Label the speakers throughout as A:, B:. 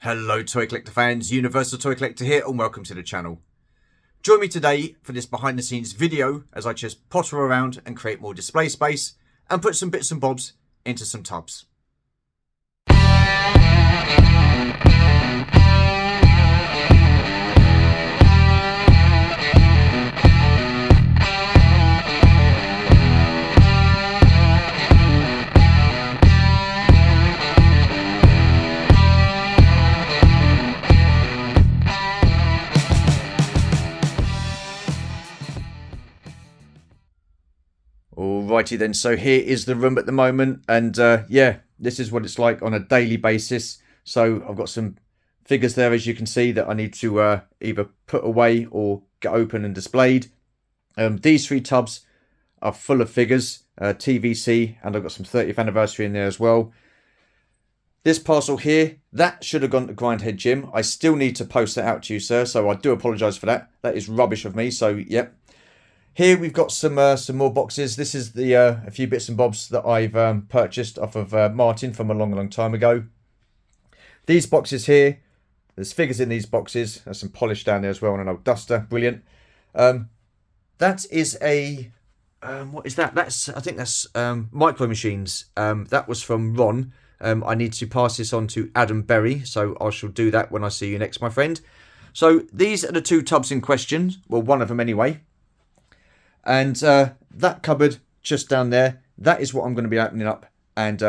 A: Hello Toy Collector fans, Universal Toy Collector here and welcome to the channel. Join me today for this behind the scenes video as I just potter around and create more display space and put some bits and bobs into some tubs. Alrighty then, so here is the room at the moment, and yeah, this is what it's like on a daily basis. So I've got some figures there, as you can see, that I need to either put away or get open and displayed. These three tubs are full of figures, TVC, and I've got some 30th anniversary in there as well. This parcel here, that should have gone to Grindhead Jim. I still need to post that out to you, sir, so I do apologise for that. That is rubbish of me, so yep. Here we've got some more boxes. This is the a few bits and bobs that I've purchased off of Martin from a long time ago. These boxes here, there's figures in these boxes. There's some polish down there as well and an old duster. Brilliant. That is a what is that? I think that's Micro Machines. That was from Ron. I need to pass this on to Adam Berry, so I shall do that when I see you next, my friend. So these are the two tubs in question. Well, one of them anyway. And that cupboard just down there, that is what I'm going to be opening up. And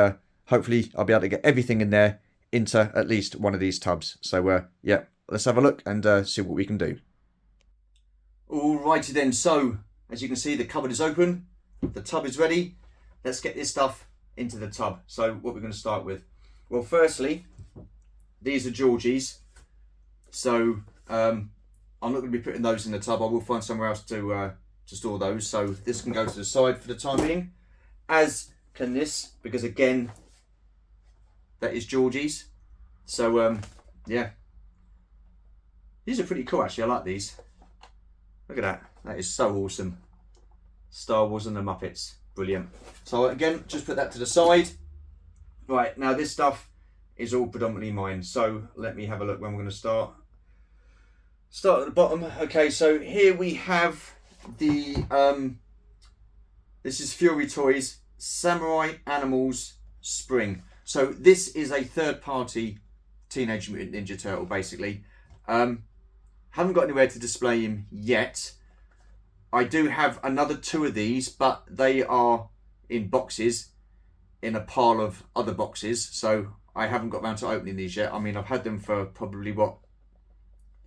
A: hopefully I'll be able to get everything in there into at least one of these tubs. So yeah, let's have a look and see what we can do. Alrighty then, so as you can see, the cupboard is open. The tub is ready. Let's get this stuff into the tub. So what we're going to start with. Well, firstly, these are Georgie's. So I'm not going to be putting those in the tub. I will find somewhere else to store those, so this can go to the side for the time being, as can this, because again, that is Georgie's. So yeah, these are pretty cool actually. I like these. Look at that. That is so awesome. Star Wars and the Muppets. Brilliant. So again, just put that to the side. Right, now this stuff is all predominantly mine, so let me have a look when we're going to start at the bottom. Okay, so here we have the this is Fury Toys Samurai Animals Spring. So this is a third-party Teenage Mutant Ninja Turtle, basically. Haven't got anywhere to display him yet. I do have another two of these, but they are in boxes in a pile of other boxes, so I haven't got around to opening these yet. I mean, I've had them for probably what,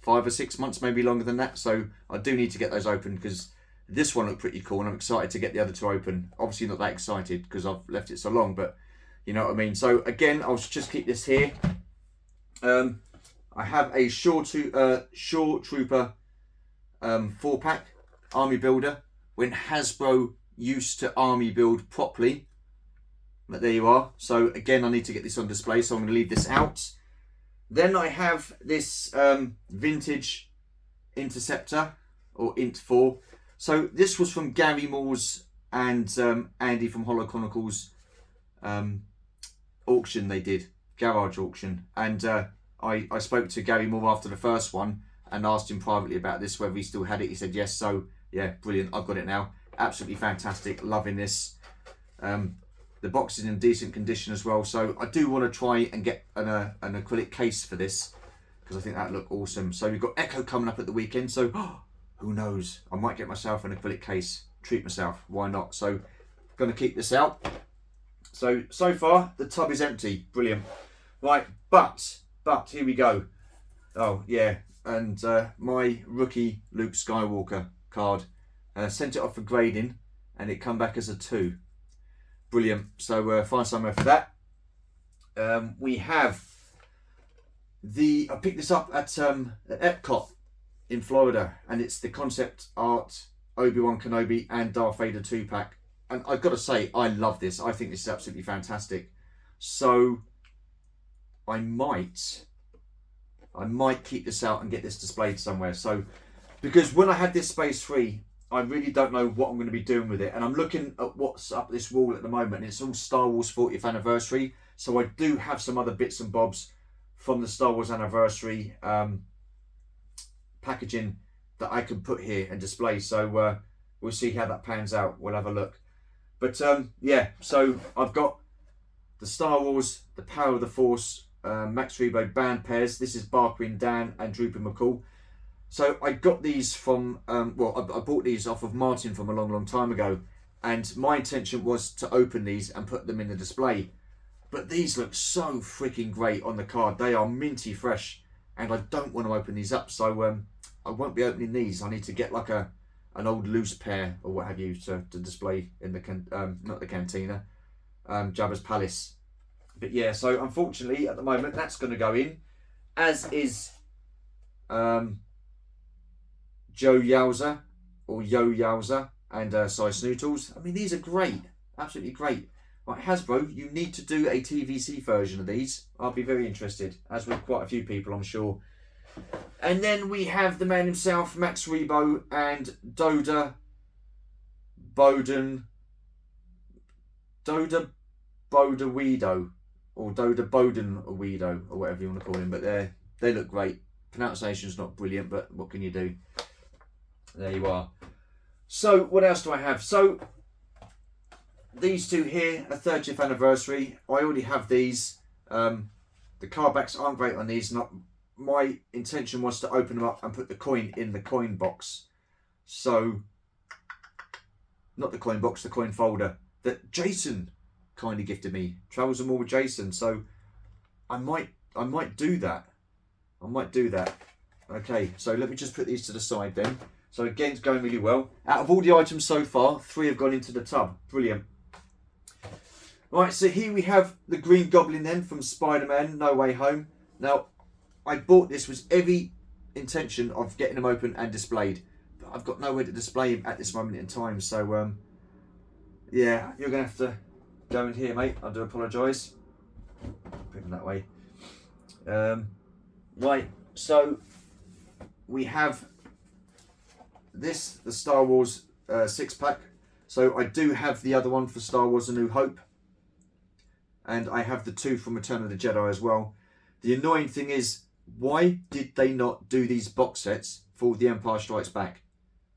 A: 5 or 6 months, maybe longer than that. So I do need to get those open because this one looked pretty cool and I'm excited to get the other two open. Obviously not that excited because I've left it so long, but you know what I mean. So again, I'll just keep this here. I have a Shore Trooper 4-pack Army Builder when Hasbro used to Army build properly. But there you are. So again, I need to get this on display, so I'm going to leave this out. Then I have this vintage Interceptor, or Int 4. So this was from Gary Moore's and Andy from Hollow Chronicles auction they did, garage auction. And I spoke to Gary Moore after the first one and asked him privately about this, whether he still had it. He said yes, so yeah, brilliant, I've got it now. Absolutely fantastic, loving this. The box is in decent condition as well, so I do want to try and get an acrylic case for this because I think that look awesome. So we've got Echo coming up at the weekend, so who knows, I might get myself an acrylic case, treat myself, why not? So going to keep this out. So far the tub is empty. Brilliant. Right, but here we go. Oh yeah, and my rookie Luke Skywalker card, sent it off for grading and it come back as a 2. Brilliant. So find somewhere for that. We have I picked this up at Epcot in Florida, and it's the concept art Obi-Wan Kenobi and Darth Vader 2-pack. And I've got to say, I love this. I think this is absolutely fantastic. So I might keep this out and get this displayed somewhere. So because when I had this space free, I really don't know what I'm going to be doing with it. And I'm looking at what's up this wall at the moment. It's all Star Wars 40th anniversary. So I do have some other bits and bobs from the Star Wars anniversary packaging that I can put here and display. So we'll see how that pans out. We'll have a look. But yeah, so I've got the Star Wars, the Power of the Force, Max Rebo band pairs. This is Barker Dan and Droopy McCall. So I got these from, well, I bought these off of Martin from a long time ago. And my intention was to open these and put them in the display. But these look so freaking great on the card. They are minty fresh. And I don't want to open these up. So I won't be opening these. I need to get like an old loose pair or what have you to display in the, not the cantina, Jabba's Palace. But yeah, so unfortunately at the moment that's going to go in. As is Joe Yowza or Yo Yowza and Cy Snootles. I mean, these are great, absolutely great. Right, Hasbro, you need to do a TVC version of these. I'll be very interested, as with quite a few people, I'm sure. And then we have the man himself, Max Rebo and Doda Bodewedo, or Doda Bodewedo, or whatever you want to call him. But they look great. Pronunciation's not brilliant, but what can you do? There you are. So what else do I have? So these two here, a 30th anniversary. I already have these. The card backs aren't great on these. My intention was to open them up and put the coin in the coin box. So, not the coin box, the coin folder that Jason kindly gifted me. Travels and More with Jason. So I might do that. I might do that. Okay, so let me just put these to the side then. So again, it's going really well. Out of all the items so far, 3 have gone into the tub. Brilliant. Right, so here we have the Green Goblin then from Spider-Man No Way Home. Now, I bought this with every intention of getting them open and displayed. But I've got nowhere to display him at this moment in time. So, yeah, you're going to have to go in here, mate. I do apologise. Put him that way. Right, so we have this, the Star Wars 6-pack. So I do have the other one for Star Wars A New Hope. And I have the 2 from Return of the Jedi as well. The annoying thing is, why did they not do these box sets for The Empire Strikes Back?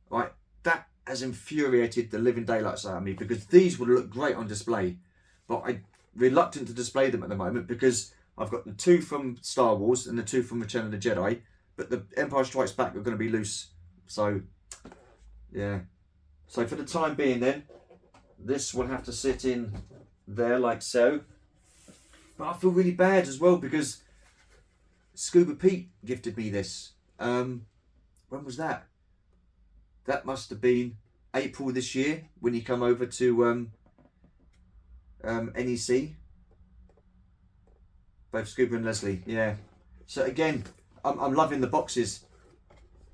A: Right, that has infuriated the living daylights out of me, because these would look great on display. But I'm reluctant to display them at the moment because I've got the 2 from Star Wars and the 2 from Return of the Jedi. But the Empire Strikes Back are going to be loose. So, yeah. So for the time being then, this will have to sit in there like so. But I feel really bad as well because Scuba Pete gifted me this. When was that? That must have been April this year when he come over to NEC. Both Scuba and Leslie, yeah. So again, I'm loving the boxes,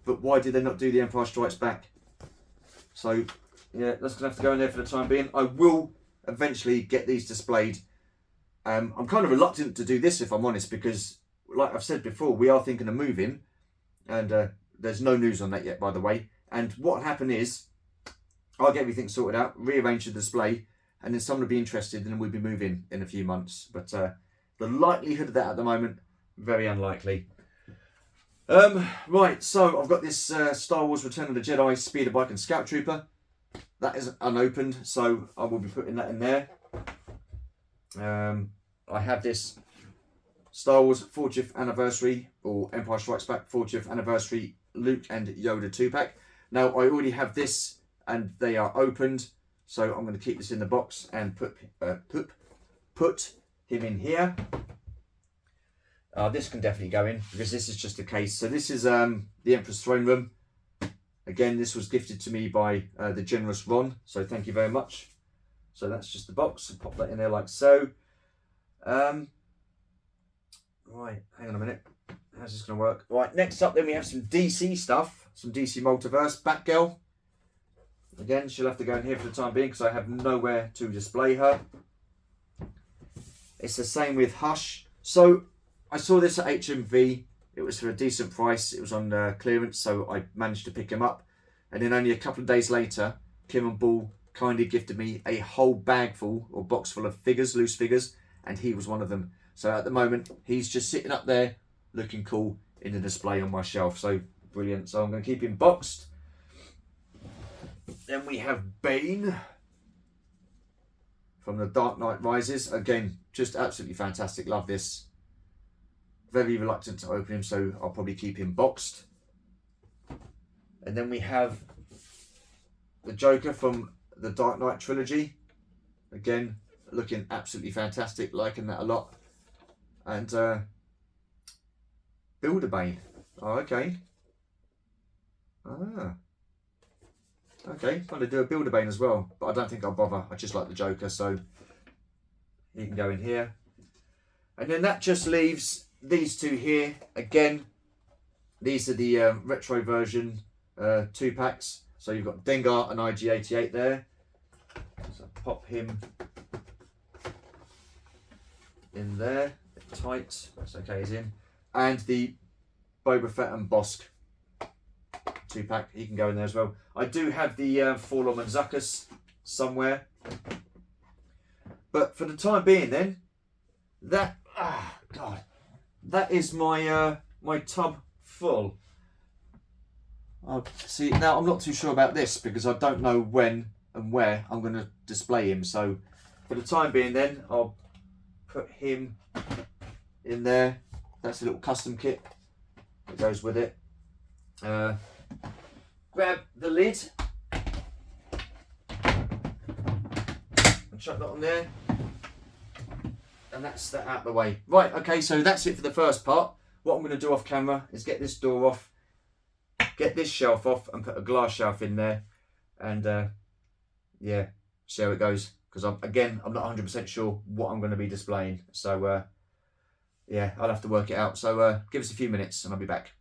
A: but why did they not do The Empire Strikes Back? So yeah, that's gonna have to go in there for the time being. I will eventually get these displayed. I'm kind of reluctant to do this, if I'm honest, because like I've said before, we are thinking of moving, and there's no news on that yet, by the way. And what happened is, I'll get everything sorted out, rearrange the display, and then someone will be interested, and then we'll be moving in a few months. But the likelihood of that at the moment, very unlikely. Right, so I've got this Star Wars Return of the Jedi Speeder Bike and Scout Trooper. That is unopened, so I will be putting that in there. I have this Star Wars 40th Anniversary, or Empire Strikes Back 40th Anniversary Luke and Yoda 2-pack. Now, I already have this, and they are opened, so I'm going to keep this in the box and put him in here. This can definitely go in, because this is just a case. So this is the Emperor's Throne Room. Again, this was gifted to me by the generous Ron, so thank you very much. So that's just the box. I'll pop that in there like so. Right, hang on a minute. How's this going to work? Right, next up then we have some DC stuff. Some DC Multiverse. Batgirl. Again, she'll have to go in here for the time being because I have nowhere to display her. It's the same with Hush. So, I saw this at HMV. It was for a decent price. It was on clearance, so I managed to pick him up. And then only a couple of days later, Kim and Ball kindly gifted me a whole bag full, or box full of figures, loose figures, and he was one of them. So at the moment, he's just sitting up there looking cool in the display on my shelf. So brilliant. So I'm going to keep him boxed. Then we have Bane from The Dark Knight Rises. Again, just absolutely fantastic. Love this. Very reluctant to open him, so I'll probably keep him boxed. And then we have the Joker from the Dark Knight trilogy. Again, looking absolutely fantastic. Liking that a lot. And Builder-Bane. Oh, okay. Ah. Okay, I'm going to do a Builder-Bane as well, but I don't think I'll bother. I just like the Joker, so he can go in here. And then that just leaves these two here. Again, these are the retro version 2-packs. So you've got Dengar and IG-88 there. So pop him in there. Tight. That's okay, he's in. And the Boba Fett and Bosk 2-pack, he can go in there as well. I do have the Forlom and Zuckus somewhere, but for the time being, then that that is my my tub full. See, now I'm not too sure about this because I don't know when and where I'm going to display him. So for the time being, then I'll put him in there. That's a little custom kit that goes with it. Grab the lid and chuck that on there, and that's that out of the way. Right, okay, so that's it for the first part. What I'm going to do off camera is get this door off, get this shelf off, and put a glass shelf in there, and yeah, see how it goes. Because I'm not 100% sure what I'm going to be displaying. So yeah, I'll have to work it out. So give us a few minutes, and I'll be back.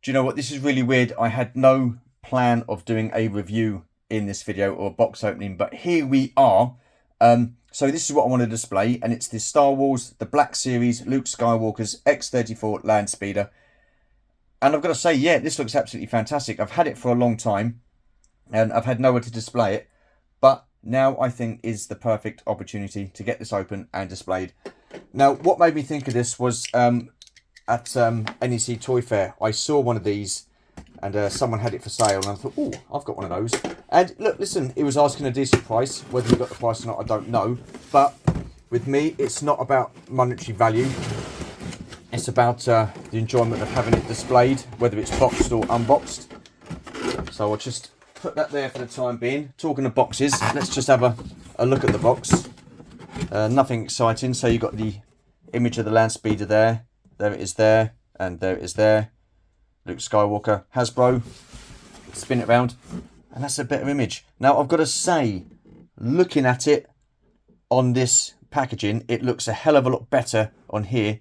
A: Do you know what? This is really weird. I had no plan of doing a review in this video or a box opening, but here we are. So this is what I want to display, and it's the Star Wars, the Black Series, Luke Skywalker's X-34 Land Speeder. And I've got to say, yeah, this looks absolutely fantastic. I've had it for a long time, and I've had nowhere to display it. But now I think is the perfect opportunity to get this open and displayed. Now, what made me think of this was at NEC Toy Fair, I saw one of these, and someone had it for sale, and I thought, oh, I've got one of those. And look, listen, it was asking a decent price. Whether he got the price or not, I don't know. But with me, it's not about monetary value. It's about the enjoyment of having it displayed, whether it's boxed or unboxed. So I'll just put that there for the time being. Talking of boxes, let's just have a look at the box. Nothing exciting. So you've got the image of the Land Speeder there. There it is there, and there it is there. Luke Skywalker, Hasbro. Spin it around, and that's a better image. Now, I've got to say, looking at it on this packaging, it looks a hell of a lot better on here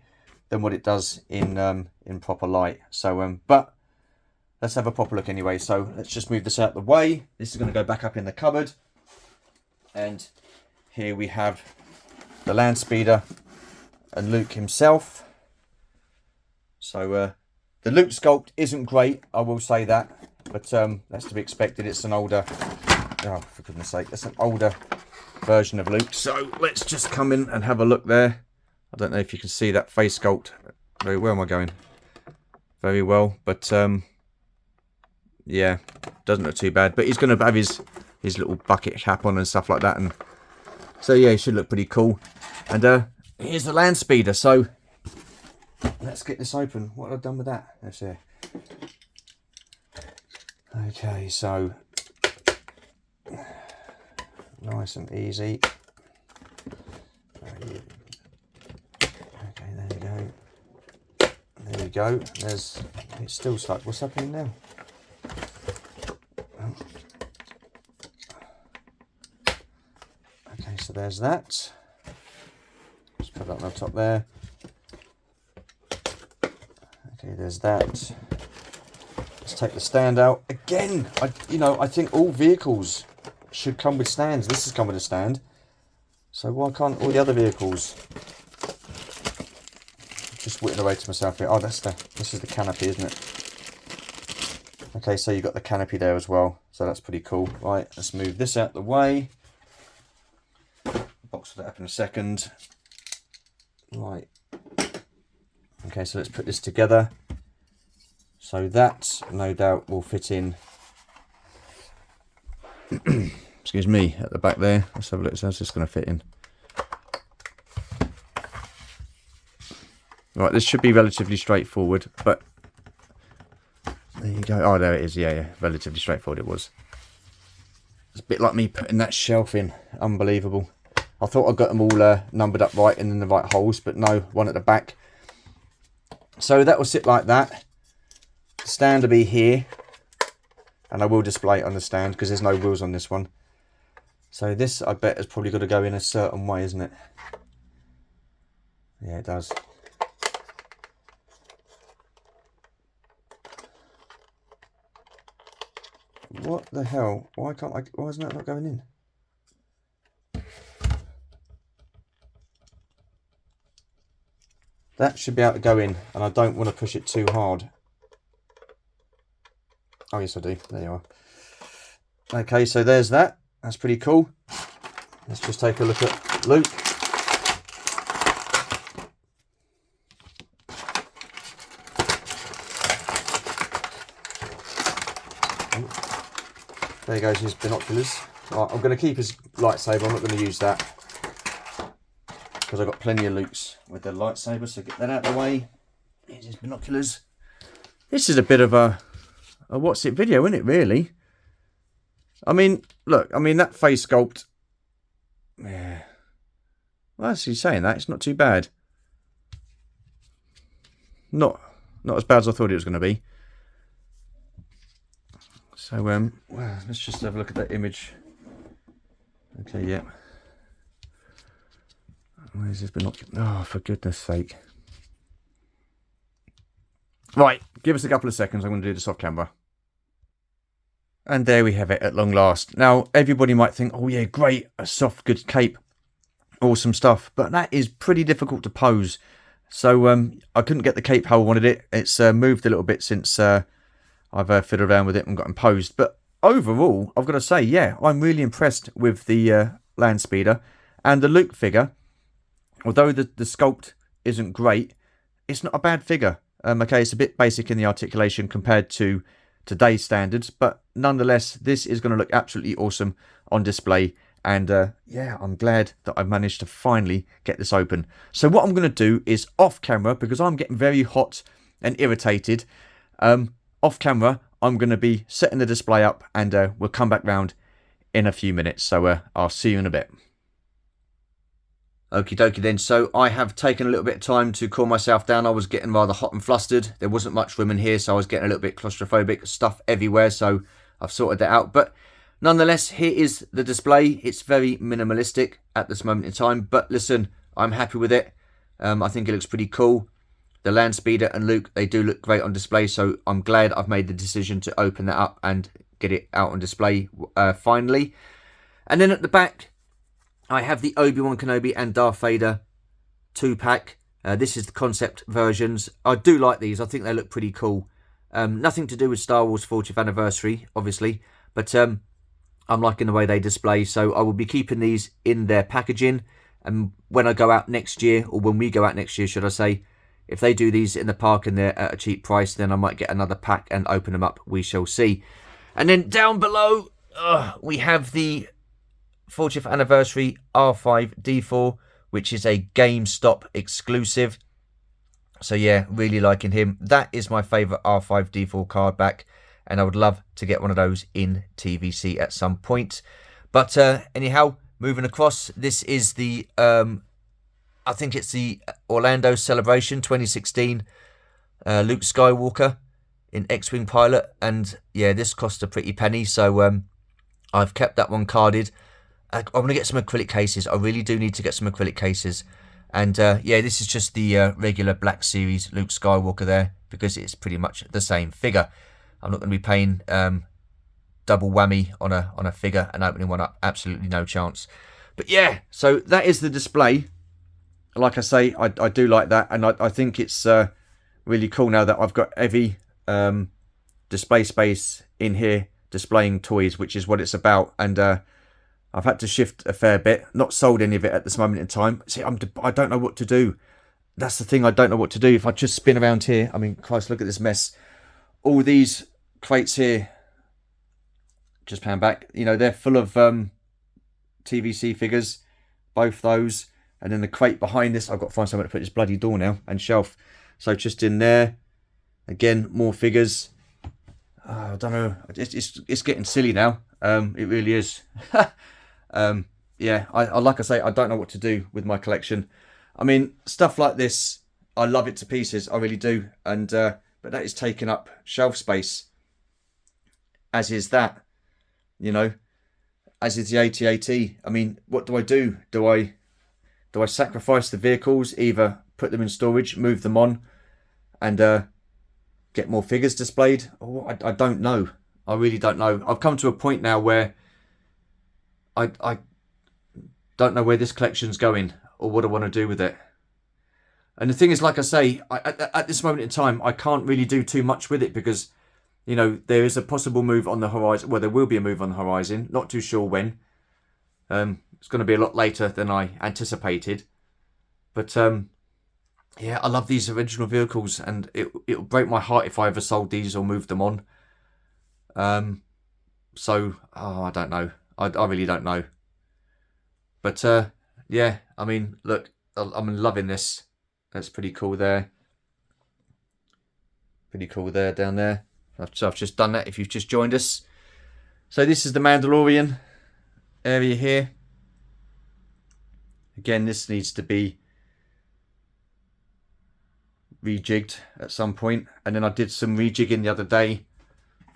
A: than what it does in proper light. So, but let's have a proper look anyway. So let's just move this out of the way. This is going to go back up in the cupboard, and here we have the Land Speeder and Luke himself. So the Luke sculpt isn't great, I will say that, but that's to be expected. It's an older, oh for goodness sake, it's an older version of Luke. So let's just come in and have a look there. I don't know if you can see that face sculpt very well. Am I going? Very well, but yeah, doesn't look too bad. But he's going to have his little bucket cap on and stuff like that, and so yeah, he should look pretty cool. And here's the Land Speeder. So let's get this open. What have I done with that? Let's see. Okay, so nice and easy. Okay, there you go. There you go. There's. It's still stuck. What's happening now? Oh. Okay, so there's that. Just put that on the top there. Okay, there's that. Let's take the stand out again. I think all vehicles should come with stands. This has come with a stand, so why can't all the other vehicles? Just whittling away to myself here. Oh, this is the canopy, isn't it? Okay, so you've got the canopy there as well, so that's pretty cool. Right, let's move this out the way. Box that up in a second. Right. Okay, so let's put this together. So that, no doubt, will fit in. Excuse me, at the back there. Let's have a look. So it's just going to fit in. Right, this should be relatively straightforward, but there you go. Oh, there it is. Yeah, relatively straightforward it was. It's a bit like me putting that shelf in. Unbelievable. I thought I got them all numbered up right and in the right holes, but no, one at the back. So that will sit like that. The stand will be here, and I will display it on the stand because there's no wheels on this one. So this, I bet, has probably got to go in a certain way, isn't it? Yeah, it does. What the hell? Why isn't that not going in? That should be able to go in, and I don't want to push it too hard. Oh yes I do, there you are. Okay, so there's that. That's pretty cool. Let's just take a look at Luke. There goes his binoculars. Right, I'm going to keep his lightsaber, I'm not going to use that, because I've got plenty of Lukes with the lightsaber, so get that out of the way. Here's his binoculars. This is a bit of a what's it video, isn't it, really? I mean, look, that face sculpt, yeah. Well, actually saying that, it's not too bad. Not as bad as I thought it was going to be. So, well, let's just have a look at that image. Okay, yeah. Where's this binocular? Oh, for goodness sake. Right, give us a couple of seconds. I'm going to do this off camera. And there we have it at long last. Now, everybody might think, oh yeah, great, a soft, good cape. Awesome stuff. But that is pretty difficult to pose. So I couldn't get the cape how I wanted it. It's moved a little bit since I've fiddled around with it and got them posed. But overall, I've got to say, yeah, I'm really impressed with the land speeder. And the Luke figure, although the sculpt isn't great, it's not a bad figure. Okay, it's a bit basic in the articulation compared to today's standards, but nonetheless, this is going to look absolutely awesome on display. And yeah, I'm glad that I've managed to finally get this open. So what I'm going to do is off camera, because I'm getting very hot and irritated. Off camera, I'm going to be setting the display up, and we'll come back round in a few minutes. So I'll see you in a bit. Okie dokie then, so I have taken a little bit of time to cool myself down. I was getting rather hot and flustered. There wasn't much room in here, so I was getting a little bit claustrophobic. Stuff everywhere, so I've sorted that out. But nonetheless, here is the display. It's very minimalistic at this moment in time. But listen, I'm happy with it. I think it looks pretty cool. The land speeder and Luke, they do look great on display. So I'm glad I've made the decision to open that up and get it out on display finally. And then at the back, I have the Obi-Wan Kenobi and Darth Vader 2-pack. This is the concept versions. I do like these. I think they look pretty cool. Nothing to do with Star Wars 40th anniversary, obviously. But I'm liking the way they display. So I will be keeping these in their packaging. And when I go out next year, or when we go out next year, should I say, if they do these in the park and they're at a cheap price, then I might get another pack and open them up. We shall see. And then down below, we have the 40th anniversary R5D4, which is a GameStop exclusive. So yeah, really liking him. That is my favourite R5D4 card back, and I would love to get one of those in TVC at some point. But anyhow, moving across, this is the I think it's the Orlando Celebration 2016 Luke Skywalker in X-Wing Pilot, and yeah, this cost a pretty penny, so I've kept that one carded. I want to get some acrylic cases. I really do need to get some acrylic cases. And yeah, this is just the regular Black Series Luke Skywalker there, because it's pretty much the same figure. I'm not going to be paying double whammy on a figure and opening one up. Absolutely no chance. But yeah, so that is the display. Like I say, I do like that. And I think it's really cool now that I've got every display space in here displaying toys, which is what it's about. And I've had to shift a fair bit. Not sold any of it at this moment in time. See, I don't know what to do. That's the thing, I don't know what to do. If I just spin around here, I mean, Christ, look at this mess. All these crates here, just pan back, you know, they're full of TVC figures, both those. And then the crate behind this, I've got to find somewhere to put this bloody door now, and shelf. So just in there, again, more figures. Oh, I don't know, it's getting silly now. It really is. Yeah, I like I say, I don't know what to do with my collection. I mean, stuff like this, I love it to pieces. I really do. And but that is taking up shelf space. As is that, you know, as is the AT-AT. I mean, what do? Do I sacrifice the vehicles, either put them in storage, move them on, and get more figures displayed? Oh, I don't know. I really don't know. I've come to a point now where I don't know where this collection's going or what I want to do with it. And the thing is, like I say, at this moment in time, I can't really do too much with it because, you know, there is a possible move on the horizon. Well, there will be a move on the horizon. Not too sure when. It's going to be a lot later than I anticipated. But, yeah, I love these original vehicles, and it'll break my heart if I ever sold these or moved them on. So, I don't know. I really don't know. But, yeah, I mean, look, I'm loving this. That's pretty cool there. Pretty cool there, down there. So I've just done that if you've just joined us. So this is the Mandalorian area here. Again, this needs to be rejigged at some point. And then I did some rejigging the other day.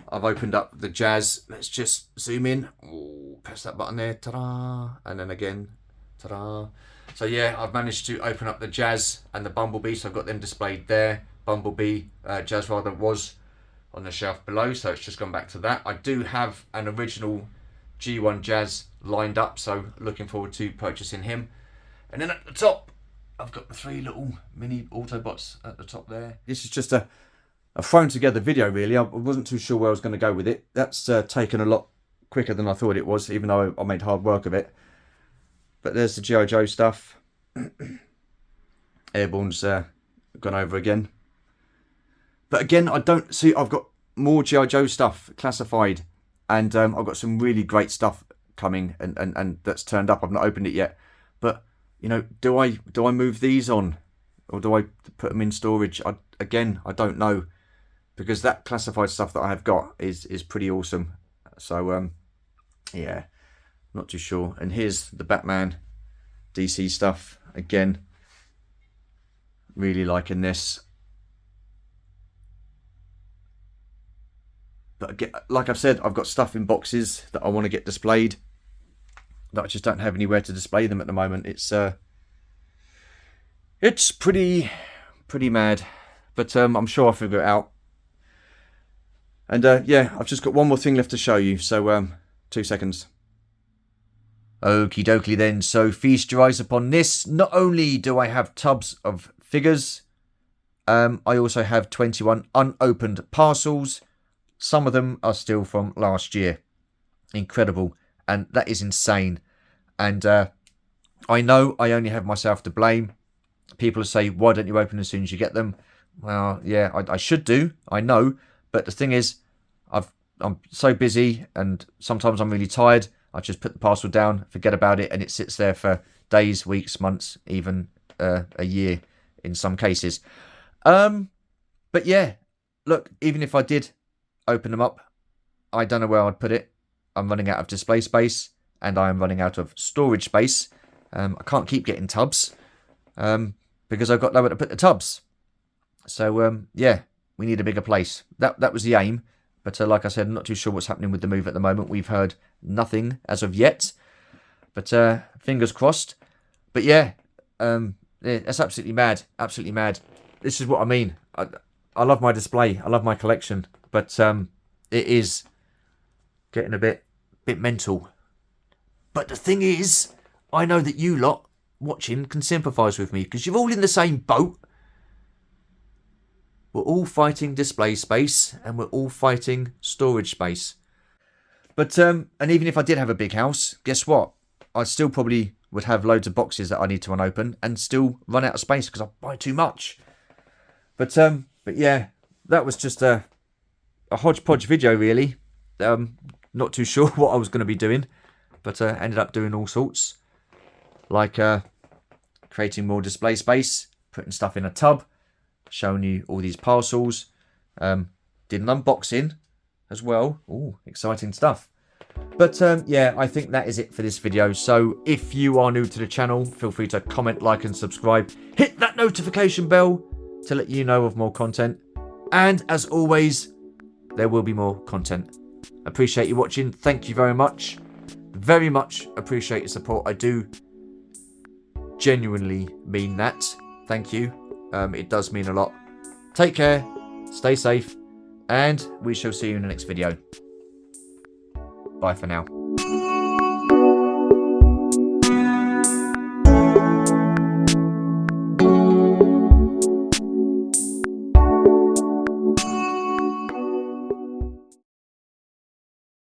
A: I've opened up the Jazz. Let's just zoom in. Ooh, press that button there. Ta-da! And then again. Ta-da! So yeah, I've managed to open up the Jazz and the Bumblebee. So I've got them displayed there. Bumblebee Jazz Rider was on the shelf below, so it's just gone back to that. I do have an original G1 Jazz lined up, so looking forward to purchasing him. And then at the top, I've got the 3 little mini Autobots at the top there. This is just a thrown together video, really. I wasn't too sure where I was going to go with it. That's taken a lot quicker than I thought it was, even though I made hard work of it. But there's the G.I. Joe stuff. Airborne's gone over again. But again, I don't see. I've got more G.I. Joe stuff classified, and I've got some really great stuff coming, and that's turned up. I've not opened it yet, but you know, do I move these on, or do I put them in storage? I don't know, because that classified stuff that I have got is pretty awesome. So yeah, not too sure. And here's the Batman DC stuff again. Really liking this. But again, like I've said, I've got stuff in boxes that I want to get displayed, that I just don't have anywhere to display them at the moment. It's pretty mad, but I'm sure I'll figure it out. And yeah, I've just got one more thing left to show you, so 2 seconds. Okie dokie then, so feast your eyes upon this. Not only do I have tubs of figures, I also have 21 unopened parcels. Some of them are still from last year. Incredible. And that is insane. And I know I only have myself to blame. People say, why don't you open as soon as you get them? Well, yeah, I should do. I know. But the thing is, I'm so busy, and sometimes I'm really tired. I just put the parcel down, forget about it, and it sits there for days, weeks, months, even a year in some cases. But yeah, look, even if I did open them up, I don't know where I'd put it. I'm running out of display space, and I am running out of storage space. I can't keep getting tubs because I've got nowhere to put the tubs. So yeah, we need a bigger place. That was the aim, but like I said, I'm not too sure what's happening with the move at the moment. We've heard nothing as of yet, but fingers crossed. But yeah, that's absolutely mad. Absolutely mad. This is what I mean. I love my display. I love my collection, but it is getting a bit mental. But the thing is, I know that you lot watching can sympathise with me, because you're all in the same boat. We're all fighting display space, and we're all fighting storage space. But and even if I did have a big house, guess what? I still probably would have loads of boxes that I need to unopen and still run out of space because I buy too much. But yeah, that was just a hodgepodge video, really. Not too sure what I was going to be doing, but ended up doing all sorts, like creating more display space, putting stuff in a tub, showing you all these parcels. Did an unboxing as well. Ooh, exciting stuff. But yeah, I think that is it for this video. So if you are new to the channel, feel free to comment, like and subscribe. Hit that notification bell to let you know of more content. And as always, there will be more content. Appreciate you watching. Thank you very much. Very much appreciate your support. I do genuinely mean that. Thank you. It does mean a lot. Take care, stay safe, and we shall see you in the next video. Bye for now.